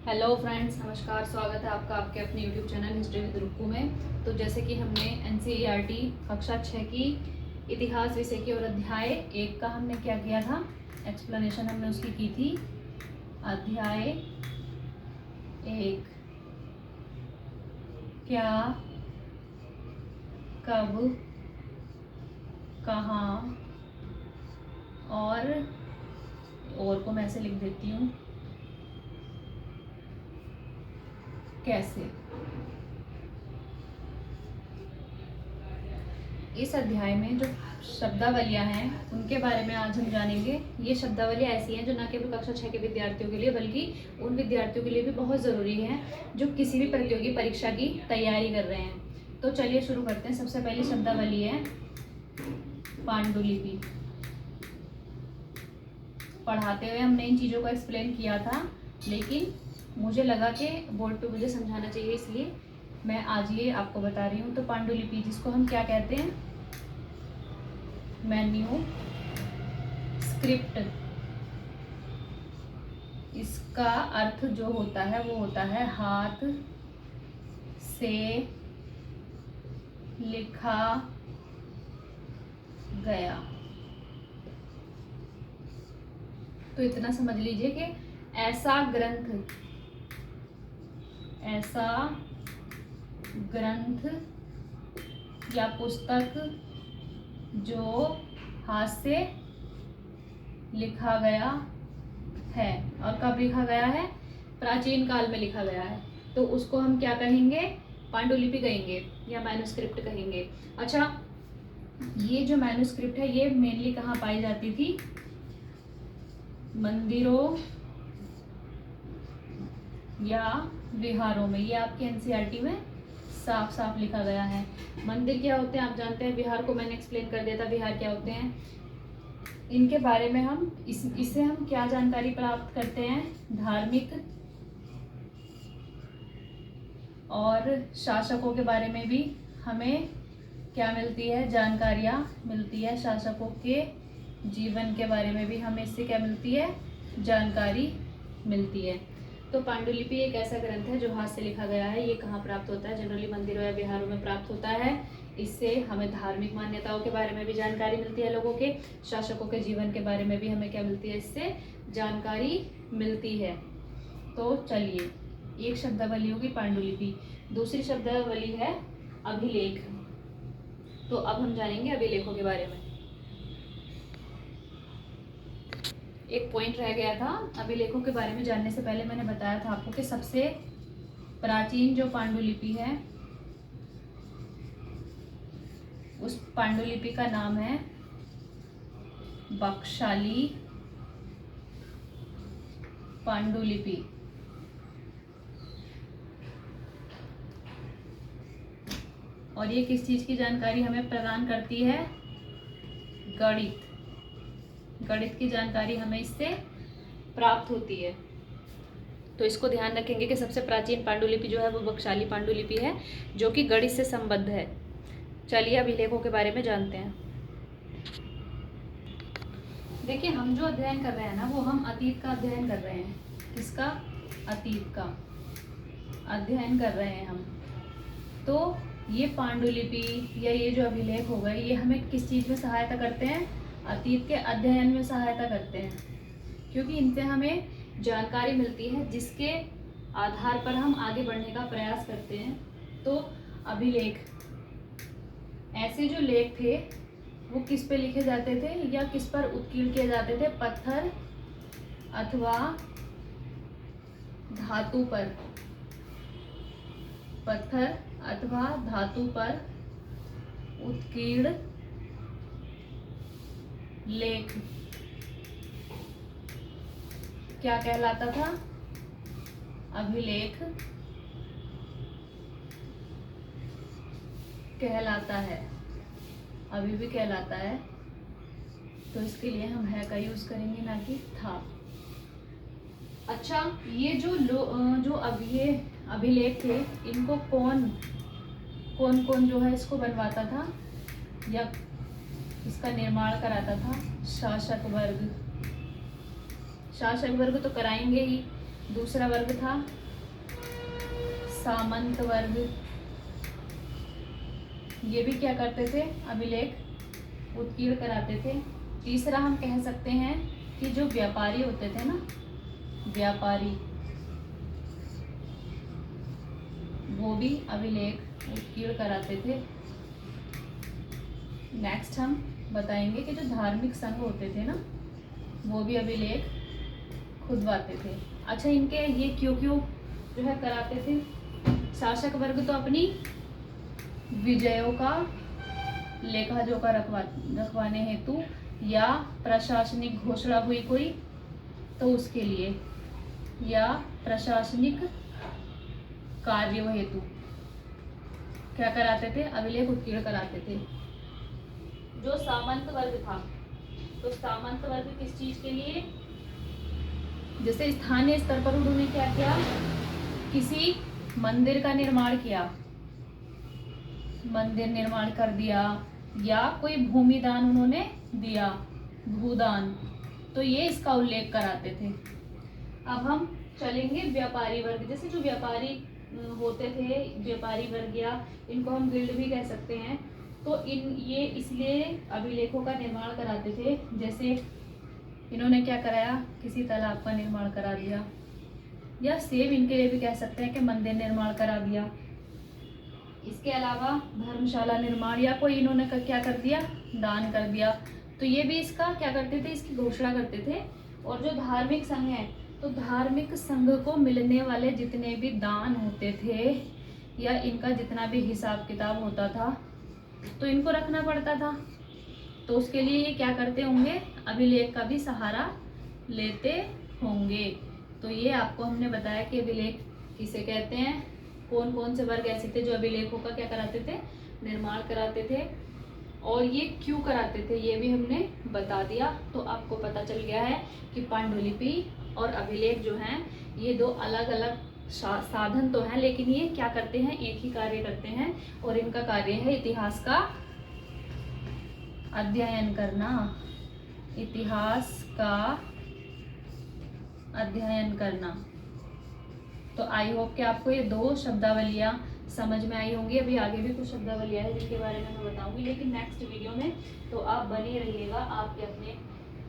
Hello friends, नमस्कार। स्वागत है आपका आपके अपने YouTube channel history with Rukku में। तो जैसे कि हमने एनसीईआरटी कक्षा 6 की इतिहास विषय की और अध्याय 1 का हमने क्या किया था, एक्सप्लेनेशन हमने उसकी की थी। अध्याय 1 क्या, कब, कहाँ और को मैं ऐसे लिख देती हूँ, कैसे। इस अध्याय में जो शब्दावलियाँ हैं उनके बारे में आज हम जानेंगे। ये शब्दावलियाँ ऐसी हैं जो न केवल कक्षा 6 के विद्यार्थियों के लिए बल्कि उन विद्यार्थियों के लिए भी बहुत ज़रूरी हैं जो किसी भी प्रतियोगी परीक्षा की तैयारी कर रहे हैं। तो चलिए शुरू करते हैं। सबसे पहली शब्दावली है पांडुलिपि। पढ़ाते हुए हमने इन चीज़ों को एक्सप्लेन किया था, लेकिन मुझे लगा कि बोर्ड पे मुझे समझाना चाहिए, इसलिए मैं आज ये आपको बता रही हूँ। तो पांडुलिपि, जिसको हम क्या कहते हैं, मेन्यू स्क्रिप्ट। इसका अर्थ जो होता है वो होता है हाथ से लिखा गया। तो इतना समझ लीजिए कि ऐसा ग्रंथ या पुस्तक जो हाथ से लिखा गया है। और कब लिखा गया है? प्राचीन काल में लिखा गया है, तो उसको हम क्या कहेंगे? पांडुलिपि कहेंगे या मैन्युस्क्रिप्ट कहेंगे। अच्छा, ये जो मैन्युस्क्रिप्ट है ये मेनली कहाँ पाई जाती थी? मंदिरों या विहारों में। ये आपके एनसीईआरटी में साफ साफ लिखा गया है। मंदिर क्या होते हैं आप जानते हैं, विहार को मैंने एक्सप्लेन कर दिया था। विहार क्या होते हैं, इनके बारे में हम इससे हम क्या जानकारी प्राप्त करते हैं? धार्मिक और शासकों के बारे में भी हमें क्या मिलती है? जानकारियाँ मिलती है। शासकों के जीवन के बारे में भी हमें इससे क्या मिलती है? जानकारी मिलती है। तो पांडुलिपि एक ऐसा ग्रंथ है जो हाथ से लिखा गया है। ये कहाँ प्राप्त होता है? जनरली मंदिरों या विहारों में प्राप्त होता है। इससे हमें धार्मिक मान्यताओं के बारे में भी जानकारी मिलती है, लोगों के, शासकों के जीवन के बारे में भी हमें क्या मिलती है? इससे जानकारी मिलती है। तो चलिए, एक शब्दावली होगी पांडुलिपि। दूसरी शब्दावली है अभिलेख। तो अब हम जानेंगे अभिलेखों के बारे में। एक पॉइंट रह गया था अभिलेखों के बारे में जानने से पहले। मैंने बताया था आपको कि सबसे प्राचीन जो पांडुलिपि है उस पांडुलिपि का नाम है बकशाली पांडुलिपि। और ये किस चीज की जानकारी हमें प्रदान करती है? गणित की जानकारी हमें इससे प्राप्त होती है। तो इसको ध्यान रखेंगे कि सबसे प्राचीन पांडुलिपि जो है वो बकशाली पांडुलिपि है, जो कि गणित से संबद्ध है। चलिए अभिलेखों के बारे में जानते हैं। देखिए, हम जो अध्ययन कर रहे हैं ना, वो हम अतीत का अध्ययन कर रहे हैं। किसका? अतीत का अध्ययन कर रहे हैं हम। तो ये पांडुलिपि या ये जो अभिलेख हो गए, ये हमें किस चीज़ में सहायता करते हैं? अतीत के अध्ययन में सहायता करते हैं, क्योंकि इनसे हमें जानकारी मिलती है जिसके आधार पर हम आगे बढ़ने का प्रयास करते हैं। तो अभिलेख, ऐसे जो लेख थे वो किस पे लिखे जाते थे या किस पर उत्कीर्ण किए जाते थे? पत्थर अथवा धातु पर। पत्थर अथवा धातु पर उत्कीर्ण लेख क्या कहलाता था? अभिलेख कहलाता है। अभी भी कहलाता है। तो इसके लिए हम है का यूज करेंगे, ना कि था। अच्छा, ये जो अभिलेख थे, इनको कौन कौन जो है इसको बनवाता था या इसका निर्माण कराता था? शासक वर्ग। शासक वर्ग तो कराएंगे ही, दूसरा वर्ग था सामंत वर्ग, ये भी क्या करते थे, अभिलेख उत्कीर्ण कराते थे। तीसरा हम कह सकते हैं कि जो व्यापारी होते थे ना, व्यापारी, वो भी अभिलेख उत्कीर्ण कराते थे। नेक्स्ट हम बताएंगे कि जो धार्मिक संघ होते थे ना, वो भी अभिलेख खुदवाते थे। अच्छा, इनके ये क्यों क्यों जो है कराते थे? शासक वर्ग तो अपनी विजयों का लेखा जोखा रखवाने हेतु, या प्रशासनिक घोषणा हुई कोई तो उसके लिए, या प्रशासनिक कार्यों हेतु क्या कराते थे, अभिलेख उत्कीर्ण कराते थे। जो सामंत वर्ग था, तो सामंत वर्ग किस चीज के लिए, जैसे स्थानीय स्तर पर उन्होंने क्या किया, किसी मंदिर का निर्माण किया, मंदिर निर्माण कर दिया, या कोई भूमि दान उन्होंने दिया, भूदान, तो ये इसका उल्लेख कराते थे। अब हम चलेंगे व्यापारी वर्ग। जैसे जो व्यापारी होते थे, व्यापारी वर्ग, या इनको हम गिल्ड भी कह सकते हैं, तो ये इसलिए अभिलेखों का निर्माण कराते थे। जैसे इन्होंने क्या कराया, किसी तालाब का निर्माण करा दिया, या सेम इनके लिए भी कह सकते हैं कि मंदिर निर्माण करा दिया। इसके अलावा धर्मशाला निर्माण, या कोई इन्होंने क्या कर दिया, दान कर दिया, तो ये भी इसका क्या करते थे, इसकी घोषणा करते थे। और जो धार्मिक संघ है, तो धार्मिक संघ को मिलने वाले जितने भी दान होते थे, या इनका जितना भी हिसाब किताब होता था, तो इनको रखना पड़ता था। तो उसके लिए ये क्या करते होंगे, अभिलेख का भी सहारा लेते होंगे। तो ये आपको हमने बताया कि अभिलेख किसे कहते हैं, कौन कौन से वर्ग ऐसे थे जो अभिलेखों का क्या कराते थे, निर्माण कराते थे, और ये क्यों कराते थे ये भी हमने बता दिया। तो आपको पता चल गया है कि पांडुलिपि और अभिलेख जो हैं, ये दो अलग अलग साधन तो हैं, लेकिन ये क्या करते हैं, एक ही कार्य करते हैं, और इनका कार्य है इतिहास का अध्ययन करना, इतिहास का अध्ययन करना। तो आई होप कि आपको ये दो शब्दावलियां समझ में आई होंगी। अभी आगे भी कुछ शब्दावलियां हैं जिनके बारे में मैं बताऊंगी, लेकिन नेक्स्ट वीडियो में। तो आप बने रहिएगा आपके अपने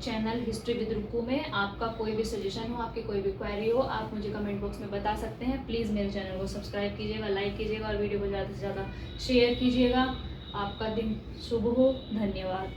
चैनल हिस्ट्री विद रुकू में। आपका कोई भी सजेशन हो, आपकी कोई भी क्वेरी हो, आप मुझे कमेंट बॉक्स में बता सकते हैं। प्लीज़ मेरे चैनल को सब्सक्राइब कीजिएगा, लाइक कीजिएगा, और वीडियो को ज़्यादा से ज़्यादा शेयर कीजिएगा। आपका दिन शुभ हो। धन्यवाद।